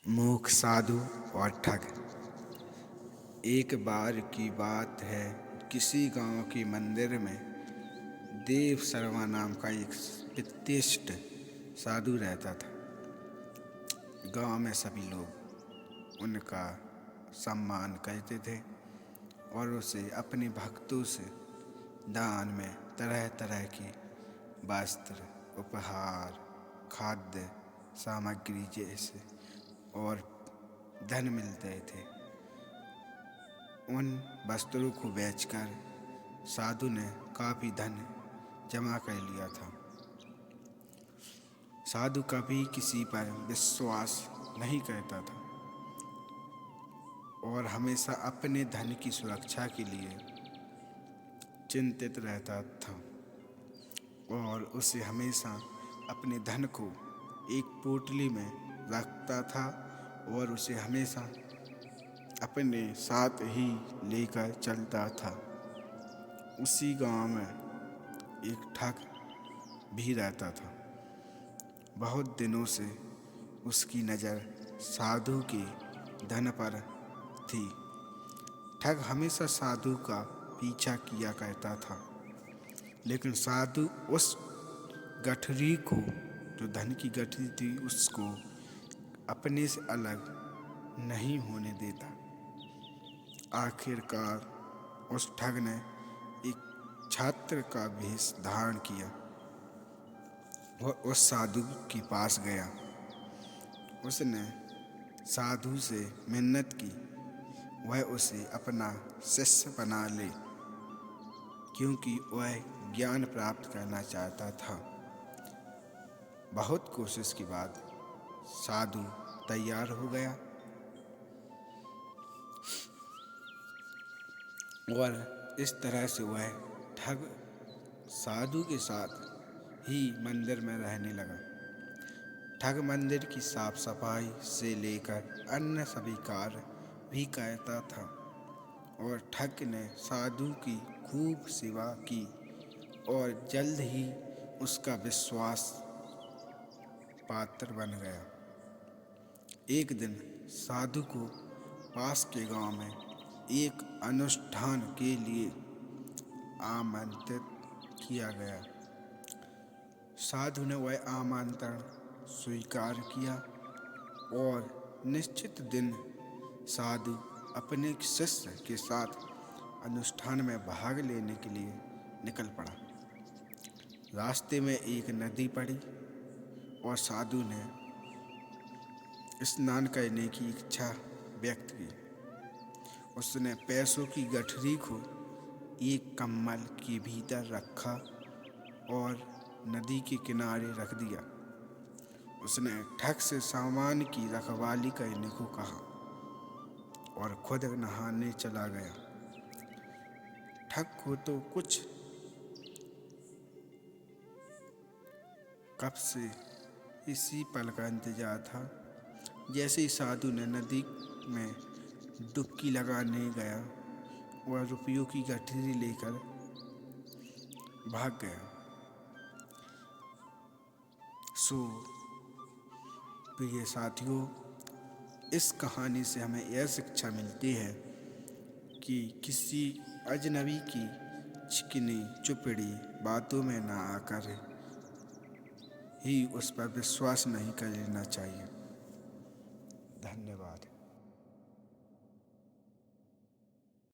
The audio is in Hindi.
मूक साधु और ठग। एक बार की बात है, किसी गांव के मंदिर में देव शर्मा नाम का एक विशिष्ट साधु रहता था। गांव में सभी लोग उनका सम्मान करते थे और उसे अपने भक्तों से दान में तरह तरह के वस्त्र, उपहार, खाद्य सामग्री जैसे और धन मिलते थे। उन वस्त्रों को बेचकर साधु ने काफी धन जमा कर लिया था। साधु कभी किसी पर विश्वास नहीं करता था और हमेशा अपने धन की सुरक्षा के लिए चिंतित रहता था और उसे हमेशा अपने धन को एक पोटली में रखता था और उसे हमेशा अपने साथ ही लेकर चलता था। उसी गांव में एक ठग भी रहता था। बहुत दिनों से उसकी नज़र साधु के धन पर थी। ठग हमेशा साधु का पीछा किया करता था, लेकिन साधु उस गठरी को, जो धन की गठरी थी, उसको अपने से अलग नहीं होने देता। आखिरकार उस ठग ने एक छात्र का वेश धारण किया और उस साधु के पास गया। उसने साधु से मिन्नत की वह उसे अपना शिष्य बना ले, क्योंकि वह ज्ञान प्राप्त करना चाहता था। बहुत कोशिश के बाद साधु तैयार हो गया और इस तरह से वह ठग साधु के साथ ही मंदिर में रहने लगा। ठग मंदिर की साफ सफाई से लेकर अन्य सभी कार्य भी करता था और ठग ने साधु की खूब सेवा की और जल्द ही उसका विश्वास पात्र बन गया। एक दिन साधु को पास के गांव में एक अनुष्ठान के लिए आमंत्रित किया गया। साधु ने वह आमंत्रण स्वीकार किया और निश्चित दिन साधु अपने शिष्य के साथ अनुष्ठान में भाग लेने के लिए निकल पड़ा। रास्ते में एक नदी पड़ी और साधु ने स्नान करने की इच्छा व्यक्त की। उसने पैसों की गठरी को एक कम्बल के भीतर रखा और नदी के किनारे रख दिया। उसने ठग से सामान की रखवाली करने को कहा और खुद नहाने चला गया। ठग को तो कुछ कब से इसी पल का इंतजार था। जैसे ही साधु ने नदी में डुबकी लगाने गया, वह रुपयों की गठरी लेकर भाग गया। सो प्रिय साथियों, इस कहानी से हमें यह शिक्षा मिलती है कि किसी अजनबी की चिकनी चुपड़ी बातों में ना आकर ही उस पर विश्वास नहीं कर लेना चाहिए। धन्यवाद।